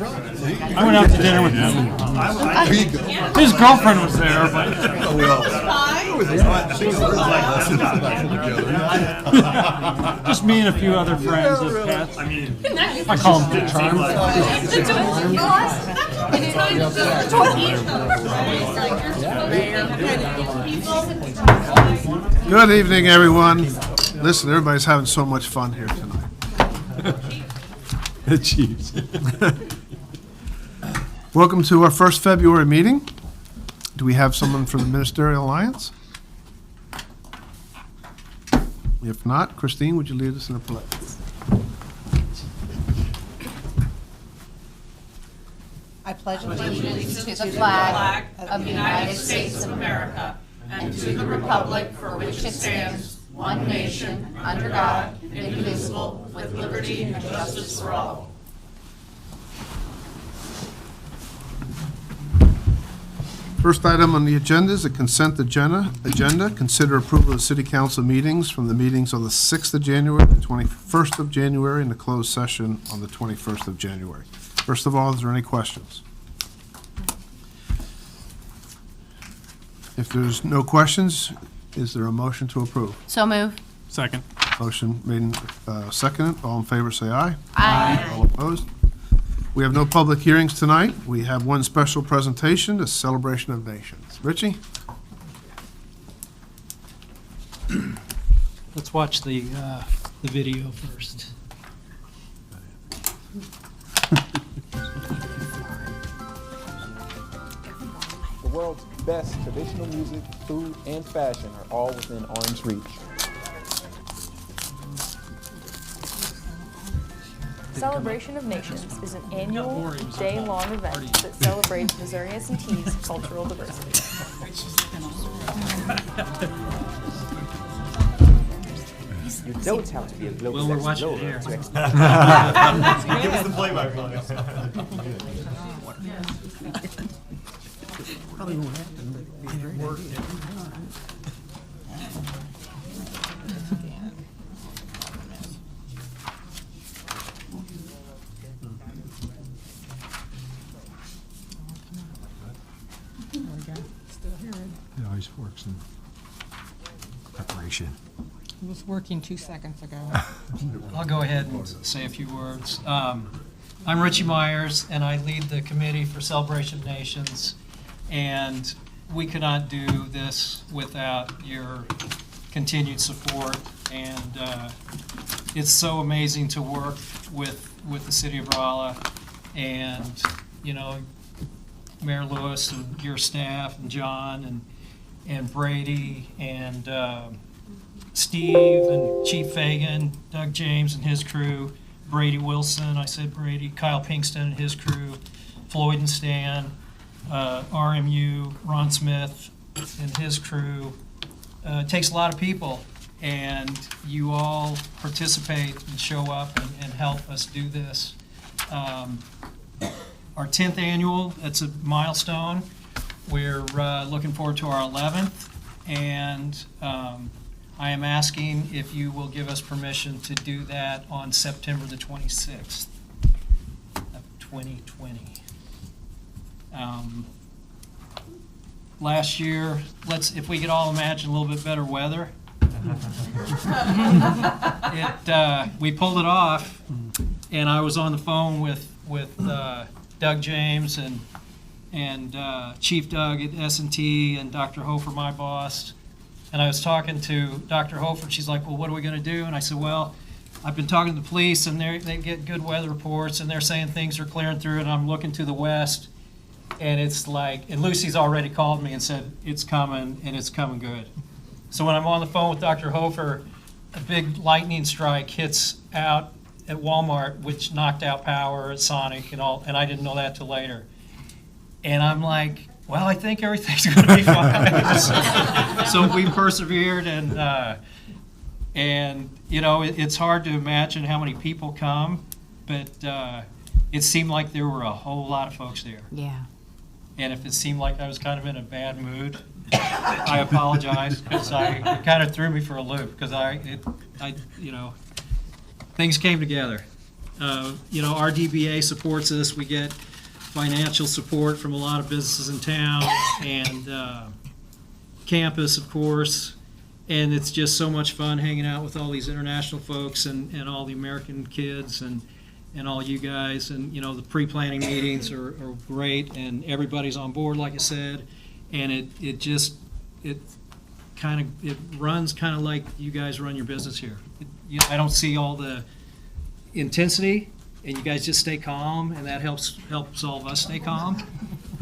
I went out to dinner with him. His girlfriend was there, but just me and a few other friends of Pat's. I call him Big Charm. Good evening, everyone. Listen, everybody's having so much fun here tonight. The Chiefs. Welcome to our first February meeting. Do we have someone from the Ministerial Alliance? If not, Christine, would you lead us in a pledge? I pledge allegiance to the flag of the United States of America and to the republic for which it stands, one nation, under God, indivisible, with liberty and justice for all. First item on the agenda is the consent agenda. Consider approval of city council meetings from the meetings on the 6th of January, the 21st of January, and the closed session on the 21st of January. First of all, is there any questions? If there's no questions, is there a motion to approve? So move. Second. Motion made and seconded. All in favor, say aye. Aye. All opposed? We have no public hearings tonight. We have one special presentation, the Celebration of Nations. Richie? Let's watch the video first. The world's best traditional music, food, and fashion are all within arm's reach. Celebration of Nations is an annual, day-long event that celebrates Missouri S&T's cultural diversity. You don't have to be a global Well, we're watching it here. to expect. Give us the play-by-play. It always works in preparation. It was working 2 seconds ago. I'll go ahead and say a few words. I'm Richie Myers, and I lead the Committee for Celebration of Nations, and we could not do this without your continued support, and it's so amazing to work with the city of Rolla, and, you know, Mayor Lewis and your staff, and John, and Brady, and Steve, and Chief Fagan, Doug James and his crew, Brady Wilson, I said Brady, Kyle Pinkston and his crew, Floyd and Stan, RMU, Ron Smith and his crew. It takes a lot of people, and you all participate and show up and help us do this. Our 10th annual, it's a milestone. We're looking forward to our 11th, and I am asking if you will give us permission to do that on September the 26th of 2020. Last year, if we could all imagine a little bit better weather. We pulled it off, and I was on the phone with Doug James and Chief Doug at S&T and Dr. Hofer, my boss. And I was talking to Dr. Hofer, she's like, well, what are we going to do? And I said, well, I've been talking to the police, and they get good weather reports, and they're saying things are clearing through, and I'm looking to the west, and it's like, and Lucy's already called me and said, it's coming, and it's coming good. So when I'm on the phone with Dr. Hofer, a big lightning strike hits out at Walmart, which knocked out power at Sonic and all, and I didn't know that till later. And I'm like, well, I think everything's going to be fine. So we persevered, and you know, it's hard to imagine how many people come, but it seemed like there were a whole lot of folks there. Yeah. And if it seemed like I was kind of in a bad mood, I apologize, because it kind of threw me for a loop, because I you know, things came together. Our DBA supports us. We get financial support from a lot of businesses in town and campus, of course. And it's just so much fun hanging out with all these international folks and all the American kids and all you guys. And, the pre-planning meetings are great, and everybody's on board, like I said. And it runs kind of like you guys run your business here. I don't see all the intensity, and you guys just stay calm, and that helps all of us stay calm.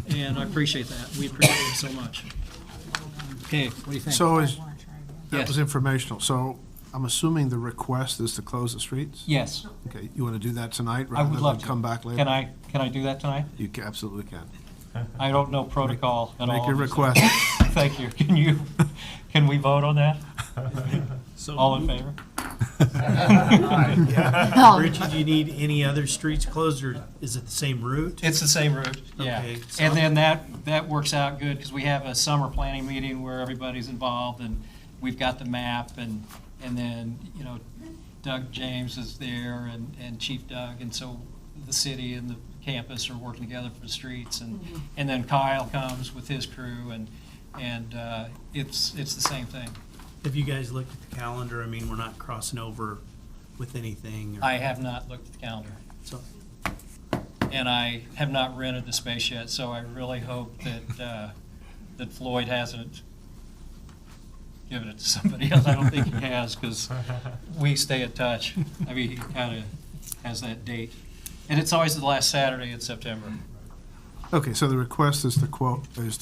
And I appreciate that. We appreciate it so much. Okay, what do you think? So that Yes. was informational. So I'm assuming the request is to close the streets? Yes, Okay, you want to do that tonight I rather would than love to. come back later? Can I do that tonight? You absolutely can. I don't know protocol at all. Make your request. Thank you. Can we vote on that? All in favor? Richie, do you need any other streets closed, or is it the same route? It's the same route, yeah. Okay, so- And then that works out good because we have a summer planning meeting where everybody's involved and we've got the map and then, Doug James is there and Chief Doug. And so the city and the campus are working together for the streets and then Kyle comes with his crew and it's the same thing. Have you guys looked at the calendar? I mean, we're not crossing over with anything. I have not looked at the calendar. So, And I have not rented the space yet, so I really hope that Floyd hasn't given it to somebody else. I don't think he has, because we stay in touch. I mean, he kind of has that date. And it's always the last Saturday in September. Okay, so the request is to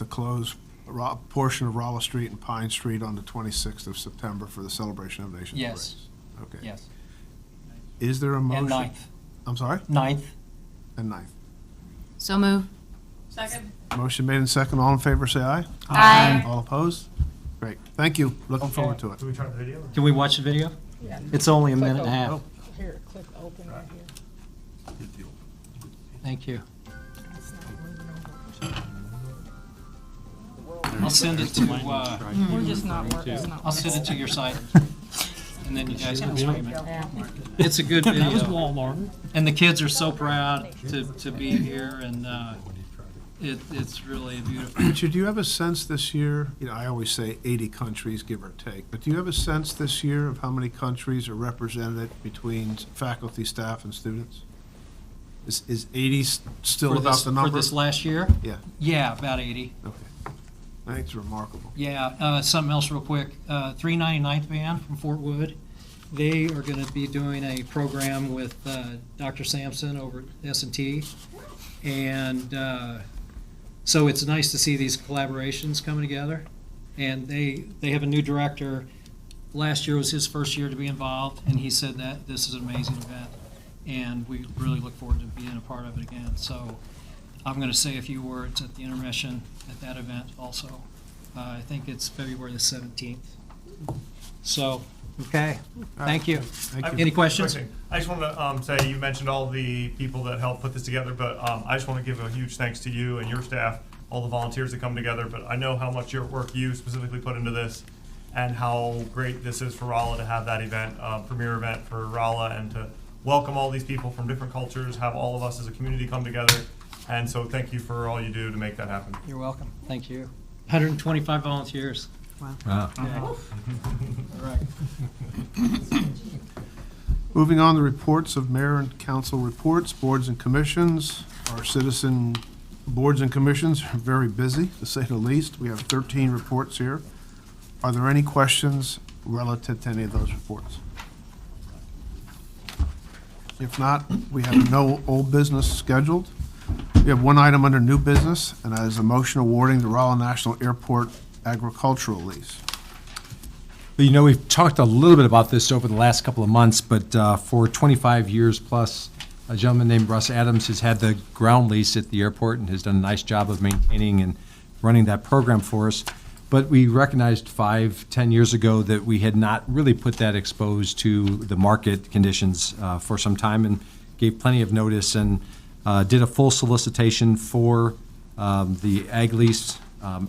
close a portion of Rolla Street and Pine Street on the 26th of September for the Celebration of Nations Yes. Parade. Okay. Yes. Is there a motion? And 9th. I'm sorry? 9th. And 9th. So move. Second. Motion made and second. All in favor, say aye. Aye. All opposed? Great. Thank you. Looking forward to it. Do we try the video? Can we watch the video? It's only a minute and a half. Here, click open right here. Thank you. It's not moving over. I'll send it to, We're just not working. It's not I'll send it to your site. And then you guys can stream it. Yeah. It's a good video. That was Walmart. And the kids are so proud to be here, and it's really beautiful. Richard, do you have a sense this year, I always say 80 countries, give or take, but do you have a sense this year of how many countries are represented between faculty, staff, and students? Is 80 still about the number? For this last year? Yeah, Yeah, about 80. okay. I think it's remarkable. Yeah, something else real quick. 399th Band from Fort Wood. They are going to be doing a program with Dr. Sampson over at S&T. And so it's nice to see these collaborations coming together. And they have a new director. Last year was his first year to be involved, and he said that this is an amazing event. And we really look forward to being a part of it again. So I'm going to say a few words at the intermission at that event also. I think it's February the 17th. So, okay, thank you. Thank you. Any questions? Quick thing. I just want to say, you mentioned all the people that helped put this together, but I just want to give a huge thanks to you and your staff, all the volunteers that come together, but I know how much your work you specifically put into this and how great this is for Rolla to have that event, premier event for Rolla, and to welcome all these people from different cultures, have all of us as a community come together. And so thank you for all you do to make that happen. You're welcome. Thank you. 125 volunteers. Wow. Okay. All right. Moving on to reports of mayor and council reports, boards and commissions. Our citizen boards and commissions are very busy, to say the least. We have 13 reports here. Are there any questions relative to any of those reports? If not, we have no old business scheduled. We have one item under new business, and that is a motion awarding the Rolla National Airport agricultural lease. We've talked a little bit about this over the last couple of months, but for 25 years plus, a gentleman named Russ Adams has had the ground lease at the airport and has done a nice job of maintaining and running that program for us. But we recognized 5-10 years ago that we had not really put that exposed to the market conditions for some time, and gave plenty of notice and did a full solicitation for the ag lease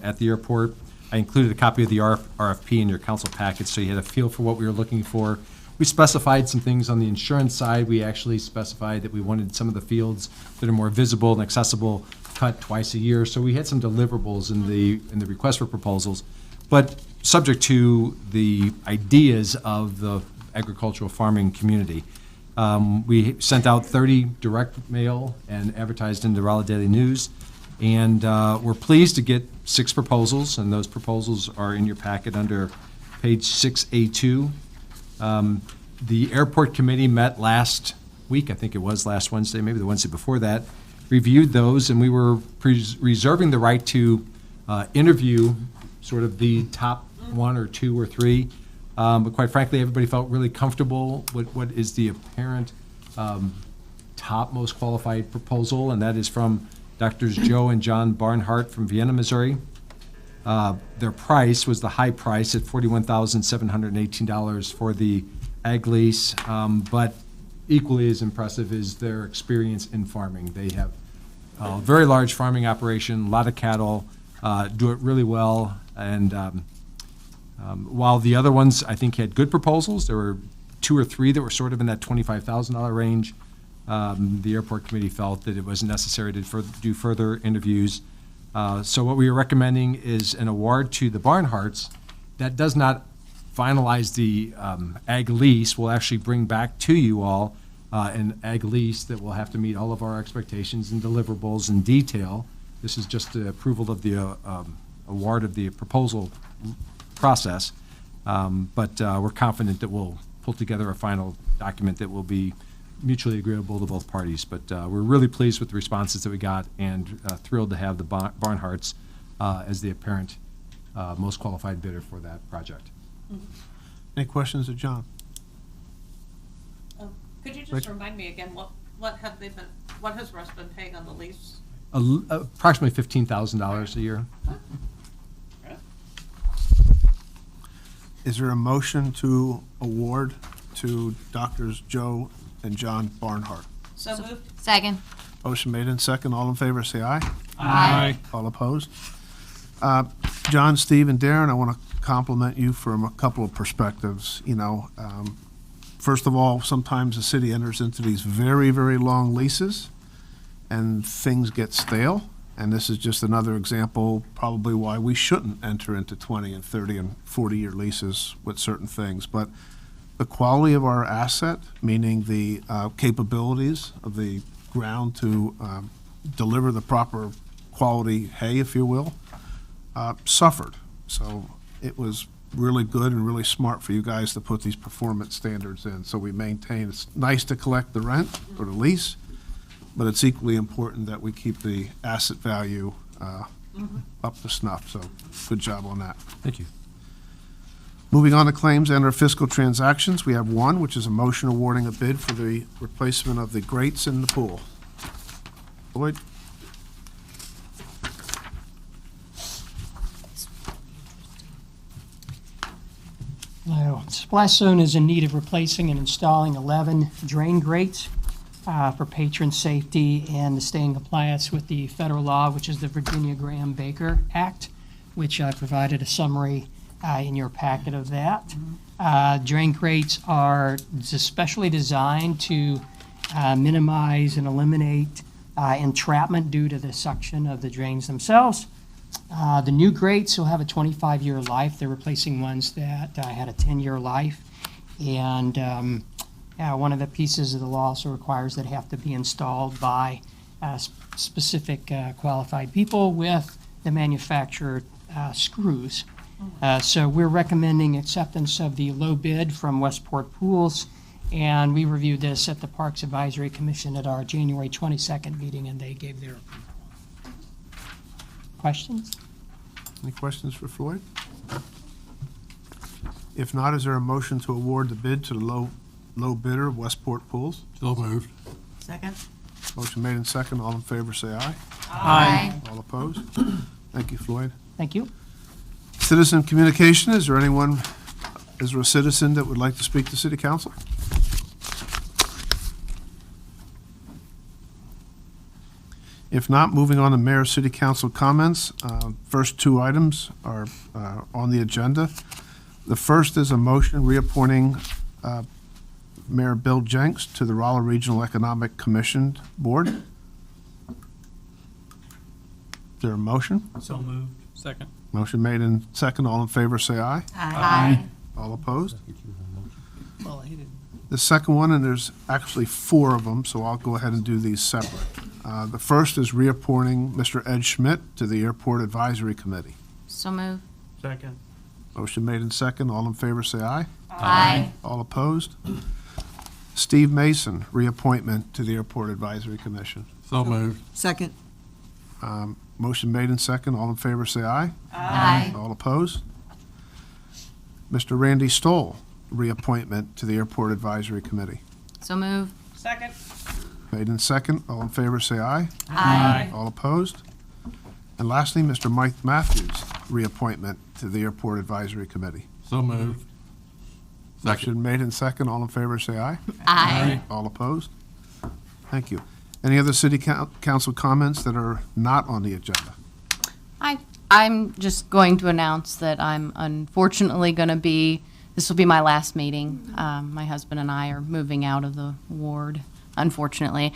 at the airport. I included a copy of the RFP in your council package, so you had a feel for what we were looking for. We specified some things on the insurance side. We actually specified that we wanted some of the fields that are more visible and accessible cut twice a year. So we had some deliverables in the request for proposals, but subject to the ideas of the agricultural farming community. We sent out 30 direct mail and advertised in the Rolla Daily News, and we're pleased to get 6 proposals, and those proposals are in your packet under page 6A2. The airport committee met last week, I think it was last Wednesday, maybe the Wednesday before that, reviewed those, and we were reserving the right to interview sort of the top 1 or 2 or 3. But quite frankly, everybody felt really comfortable with what is the apparent top most qualified proposal, and that is from Drs. Joe and John Barnhart from Vienna, Missouri. Their price was the high price at $41,718 for the ag lease, but equally as impressive is their experience in farming. They have a very large farming operation, a lot of cattle, do it really well, and while the other ones, I think, had good proposals, there were 2 or 3 that were sort of in that $25,000 range. The airport committee felt that it wasn't necessary to do further interviews. So what we are recommending is an award to the Barnharts. That does not finalize the ag lease. We'll actually bring back to you all an ag lease that will have to meet all of our expectations and deliverables in detail. This is just the approval of the award of the proposal process, but we're confident that we'll pull together a final document that will be mutually agreeable to both parties. But we're really pleased with the responses that we got, and thrilled to have the Barnharts as the apparent most qualified bidder for that project. Any questions of John? Could you just remind me again, what has Russ been paying on the lease? Approximately $15,000 a year. Is there a motion to award to Drs. Joe and John Barnhart? So moved. Second. Motion made and second. All in favor, say aye. Aye. All opposed? John, Steve, and Darren, I want to compliment you from a couple of perspectives. First of all, sometimes the city enters into these very, very long leases, and things get stale. And this is just another example, probably why we shouldn't enter into 20 and 30 and 40-year leases with certain things. But the quality of our asset, meaning the capabilities of the ground to deliver the proper quality hay, if you will, suffered. So it was really good and really smart for you guys to put these performance standards in. So we maintain, it's nice to collect the rent or the lease, but it's equally important that we keep the asset value up to snuff. So good job on that. Thank you. Moving on to claims and our fiscal transactions, we have one, which is a motion awarding a bid for the replacement of the grates in the pool. Lloyd? Splash Zone is in need of replacing and installing 11 drain grates for patron safety and to stay in compliance with the federal law, which is the Virginia Graham-Baker Act, which I provided a summary in your packet of that. Drain grates are especially designed to minimize and eliminate entrapment due to the suction of the drains themselves. The new grates will have a 25-year life. They're replacing ones that had a 10-year life. And one of the pieces of the law also requires that it have to be installed by specific qualified people with the manufacturer screws. So we're recommending acceptance of the low bid from Westport Pools, and we reviewed this at the Parks Advisory Commission at our January 22nd meeting, and they gave their approval. Questions? Any questions for Floyd? If not, is there a motion to award the bid to the low bidder of Westport Pools? So moved. Second. Motion made and second. All in favor, say aye. Aye. All opposed? Thank you, Floyd. Thank you. Citizen communication, is there a citizen that would like to speak to City Council? If not, moving on to Mayor City Council comments. First 2 items are on the agenda. The first is a motion reappointing Mayor Bill Jenks to the Rolla Regional Economic Commission Board. Is there a motion? So moved. Second. Motion made and second. All in favor, say aye. Aye. All opposed? Well, he didn't. The second one, and there's actually 4 of them, so I'll go ahead and do these separate. The first is reappointing Mr. Ed Schmidt to the Airport Advisory Committee. So move. Second. Motion made and second. All in favor, say aye. Aye. All opposed? Steve Mason, reappointment to the Airport Advisory Commission. So moved. Second. Motion made and second. All in favor, say aye. Aye. All opposed? Mr. Randy Stoll, reappointment to the Airport Advisory Committee. So move. Second. Made and second. All in favor, say aye. Aye. All opposed? And lastly, Mr. Mike Matthews, reappointment to the Airport Advisory Committee. So moved. Motion made and second. All in favor, say aye. Aye. All opposed? Thank you. Any other city council comments that are not on the agenda? I'm just going to announce that I'm unfortunately going to be, this will be my last meeting. My husband and I are moving out of the ward, unfortunately.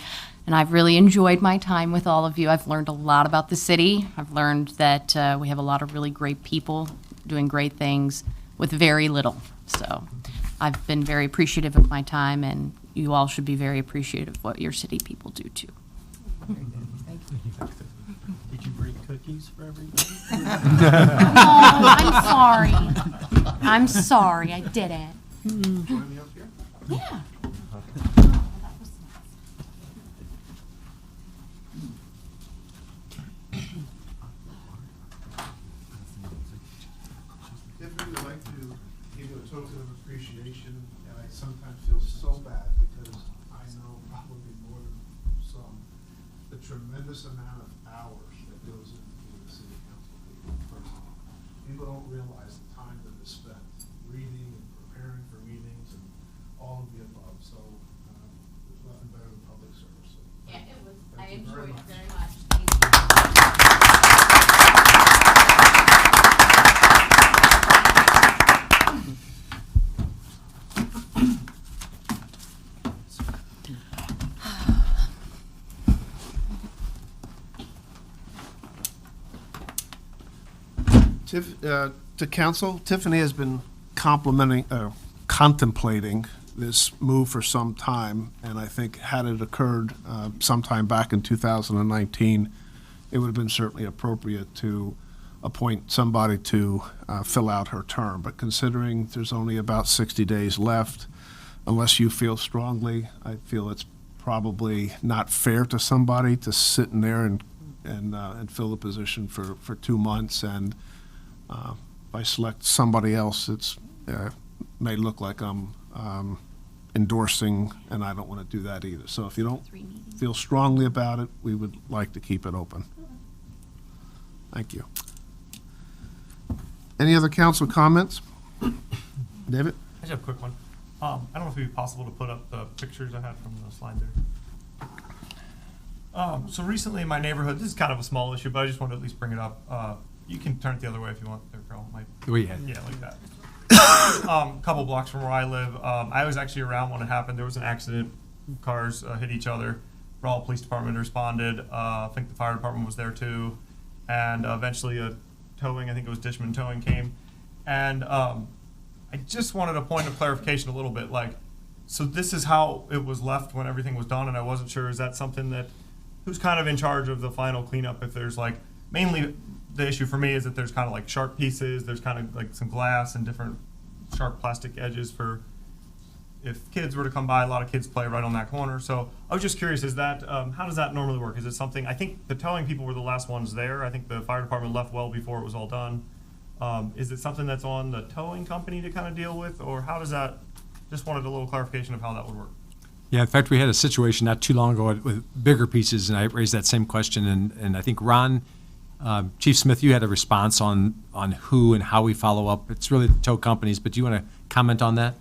And I've really enjoyed my time with all of you. I've learned a lot about the city. I've learned that we have a lot of really great people doing great things with very little. So I've been very appreciative of my time, and you all should be very appreciative of what your city people do too. Did you bring cookies for everybody? No, I'm sorry. I'm sorry, I didn't. Join me up here. Yeah. Tiffany would like to give you a token of appreciation, and I sometimes feel so bad because I know probably more than some, the tremendous amount of hours that goes into being a city council person. People don't realize the time that is spent reading and preparing for meetings and all of the above, so there's nothing better than public service. So Yeah, it was, I thank you very enjoyed it much. very much. Thank you. To council, Tiffany has been contemplating this move for some time, and I think had it occurred sometime back in 2019, it would have been certainly appropriate to appoint somebody to fill out her term. But considering there's only about 60 days left, unless you feel strongly, I feel it's probably not fair to somebody to sit in there and fill the position for 2 months. And if I select somebody else, it's may look like I'm endorsing, and I don't want to do that either. So if you don't feel strongly about it, we would like to keep it open. Thank you. Any other council comments? David? I just have a quick one. I don't know if it'd be possible to put up the pictures I had from the slide there. So recently in my neighborhood, this is kind of a small issue, but I just wanted to at least bring it up. You can turn it the other way if you want there, Carl. Yeah, like that. Couple blocks from where I live. I was actually around when it happened. There was an accident. Cars hit each other. Rolla Police Department responded. I think the fire department was there too. And eventually a towing, I think it was Dishman Towing, came. And I just wanted a point of clarification a little bit. So this is how it was left when everything was done, and I wasn't sure, is that something that, who's kind of in charge of the final cleanup? If there's mainly the issue for me is that there's kind of sharp pieces, there's kind of some glass and different sharp plastic edges for if kids were to come by. A lot of kids play right on that corner. So I was just curious, is that, how does that normally work? Is it something, I think the towing people were the last ones there. I think the fire department left well before it was all done. Is it something that's on the towing company to kind of deal with, or how does that, just wanted a little clarification of how that would work. Yeah, in fact, we had a situation not too long ago with bigger pieces, and I raised that same question, and I think Ron, Chief Smith, you had a response on who and how we follow up. It's really the tow companies, but do you want to comment on that?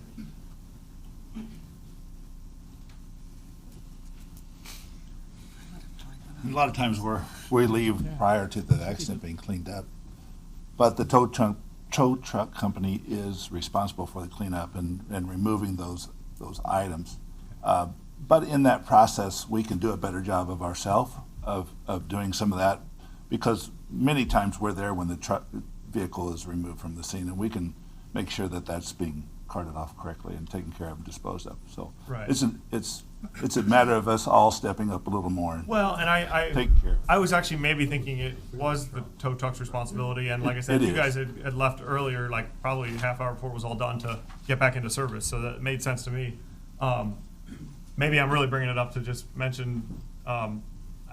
A lot of times we leave prior to the accident being cleaned up, but the tow truck company is responsible for the cleanup and removing those those items. But in that process, we can do a better job of ourselves of doing some of that, because many times we're there when the vehicle is removed from the scene, and we can make sure that that's being carted off correctly and taken care of and disposed of. So Right. it's a matter of us all stepping up a little more and Well, and I taking care of it. I was actually maybe thinking it was the tow truck's responsibility, and like I said, It you is. guys had left earlier, like probably a half hour before it was all done to get back into service, so that made sense to me. Maybe I'm really bringing it up to just mention, I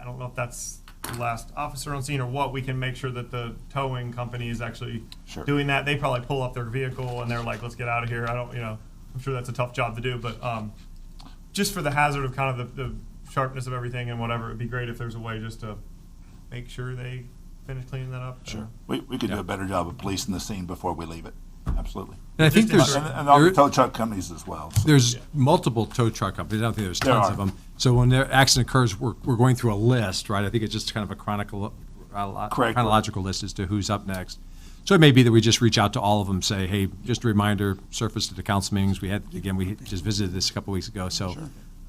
don't know if that's the last officer on scene or what, we can make sure that the towing company is actually Sure. doing that. They probably pull up their vehicle and they're like, let's get out of here. I don't, I'm sure that's a tough job to do, but just for the hazard of kind of the sharpness of everything and whatever, it'd be great if there's a way just to make sure they finish cleaning that up. Sure. We could do a better job of policing the scene before we leave it. Absolutely. And I think there's And all the tow truck companies as well. So. there's multiple tow truck companies. I don't think there's There tons are. of them. So when their accident occurs, we're going through a list, right? I think it's just kind of a Correct. chronological list as to who's up next. So it may be that we just reach out to all of them, say, hey, just a reminder, surface at the council meetings. We just visited this a couple weeks ago, so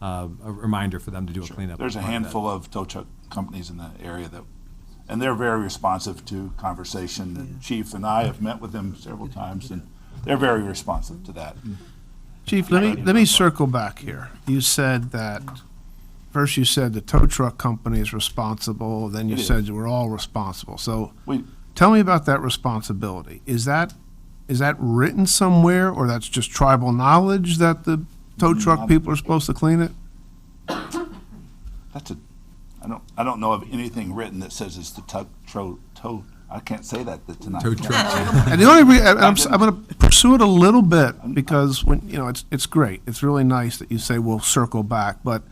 a reminder for them to do a cleanup. There's a as part of that. handful of tow truck companies in the area and they're very responsive to conversation. The chief and I have met with them several times, and they're very responsive to that. Chief, let me circle back here. You said that, first you said the tow truck company is responsible, then you It is. said we're all responsible. So We, tell me about that responsibility. Is that written somewhere, or that's just tribal knowledge that the tow truck people are supposed to clean it? I don't know of anything written that says it's the tow, I can't say that tonight. Tow truck. And the only reason, I'm going to pursue it a little bit, because when, it's great. It's really nice that you say we'll circle back, but,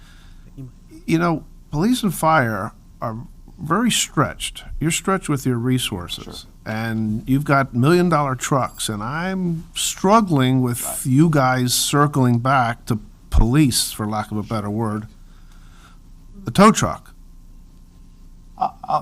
police and fire are very stretched. You're stretched with your resources. Sure. And you've got $1 million trucks, and I'm struggling with you guys circling back to police, for lack of a better word, the tow truck.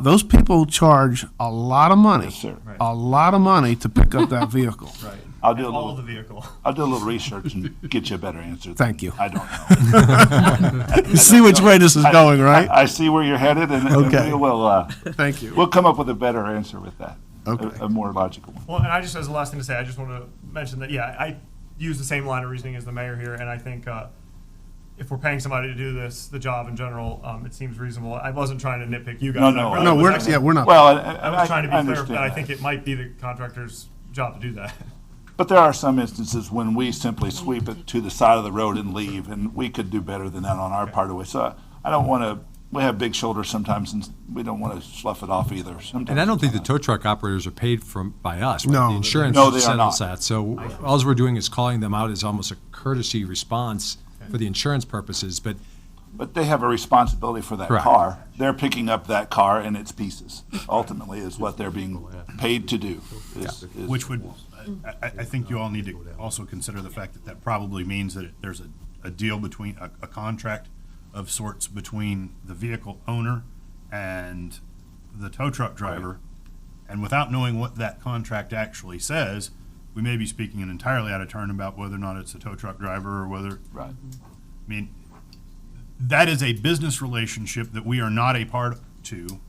Those people charge a lot of money. Yes, sir. A lot of money to pick up that vehicle. Right. I'll do a All little, the vehicle. I'll do a little research and get you a better answer. Thank you. I don't know. You see which way this is going, right? I see where you're headed, and Okay. we will, Thank you. we'll come up with a better answer with that. Okay. A more logical one. Well, and I just, as the last thing to say, I just want to mention that, I use the same line of reasoning as the mayor here, and I think if we're paying somebody to do the job in general, it seems reasonable. I wasn't trying to nitpick you guys. No, I really No, was we're, actually- yeah, we're not. Well, I was trying to be clear, understand but I that. think it might be the contractor's job to do that. But there are some instances when we simply sweep it to the side of the road and leave, and we could do better than that on our part of it. So I don't want to, we have big shoulders sometimes, and we don't want to slough it off either. Sometimes And I don't think the it's tow truck operators are paid by us. Right? No. The insurance No, they are settles not. that. So all we're doing is calling them out as almost a courtesy response for the insurance purposes. But they have a responsibility for that Correct. car. They're picking up that car and its pieces, ultimately, is what they're being paid to do. Which would, I think you all need to also consider the fact that probably means that there's a deal between, a contract of sorts between the vehicle owner and the tow truck driver. And without knowing what that contract actually says, we may be speaking entirely out of turn about whether or not it's a tow truck driver or whether. Right. I mean, that is a business relationship that we are not a part to.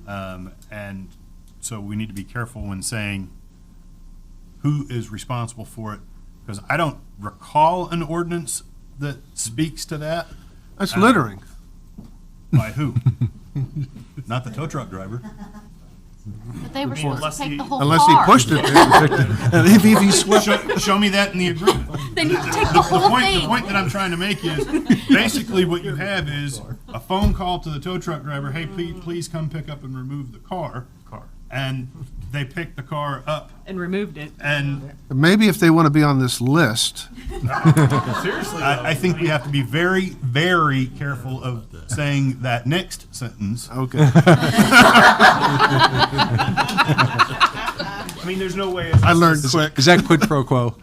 And so we need to be careful when saying who is responsible for it, because I don't recall an ordinance that speaks to that. That's littering. By who? Not the tow truck driver. But they were supposed to take the whole Unless he car. pushed it. And if he swept Show me that in the agreement. They need to take the whole The thing. point that I'm trying to make is, basically what you have is a phone call to the tow truck driver, hey, please come pick up and remove the car. And they picked the car up. And removed it. And Maybe if they want to be on this list, Seriously, I think we have to be very, very careful of saying that next sentence. okay. I mean, there's no way. I learned quick. Is that quid pro quo?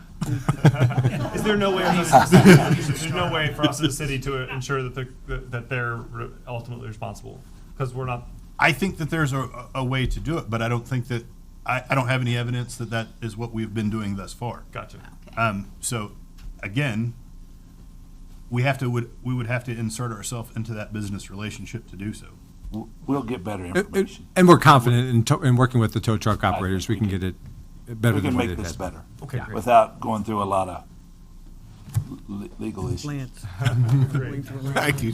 Is there no way? There's no way for us as a city to ensure that they're ultimately responsible, because we're not. I think that there's a way to do it, but I don't think that, I don't have any evidence that that is what we've been doing thus far. Gotcha. So, again, we would have to insert ourselves into that business relationship to do so. We'll get better information. And we're confident in working with the tow truck operators, we can get it better We than can what make it this had. better. Okay, great. Without going through a lot of legal issues. Lance. Thank you.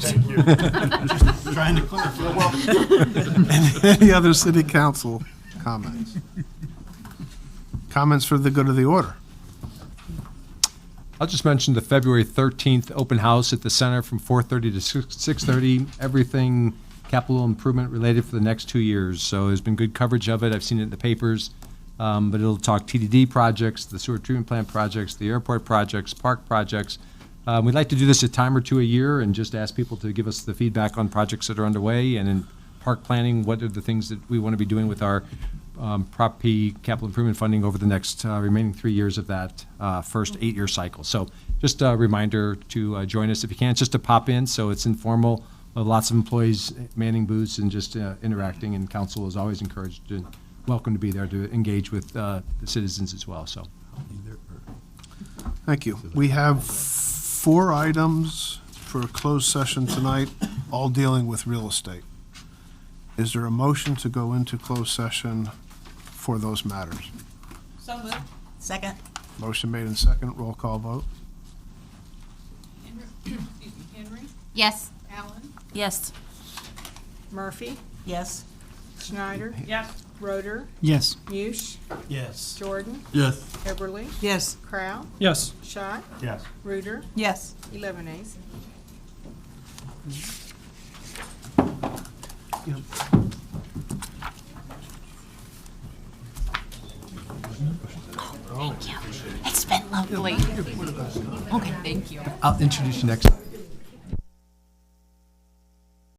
Trying to clarify. Any other city council comments? Comments for the good of the order? I'll just mention the February 13th open house at the center from 4:30 to 6:30. Everything capital improvement related for the next 2 years. So there's been good coverage of it. I've seen it in the papers. But it'll talk TDD projects, the sewer treatment plant projects, the airport projects, park projects. We'd like to do this a time or two a year and just ask people to give us the feedback on projects that are underway. And in park planning, what are the things that we want to be doing with our Prop P capital improvement funding over the next remaining 3 years of that first 8-year cycle. So just a reminder to join us if you can. It's just to pop in, so it's informal. Lots of employees manning booths and just interacting, and council is always encouraged and welcome to be there to engage with the citizens as well. So, Thank you. We have 4 items for a closed session tonight, all dealing with real estate. Is there a motion to go into closed session for those matters? So moved. Second. Motion made in second, roll call vote. Henry? Yes. Allen? Yes. Murphy, Yes. Schneider, Yes. Roeder, Yes. Mush, Yes. Jordan, Yes. Eberly, Yes. Crow, Yes. Schott, Yes. Reuter, Yes. 11 A's. Thank you. It's been lovely. Okay, thank you. I'll introduce you next.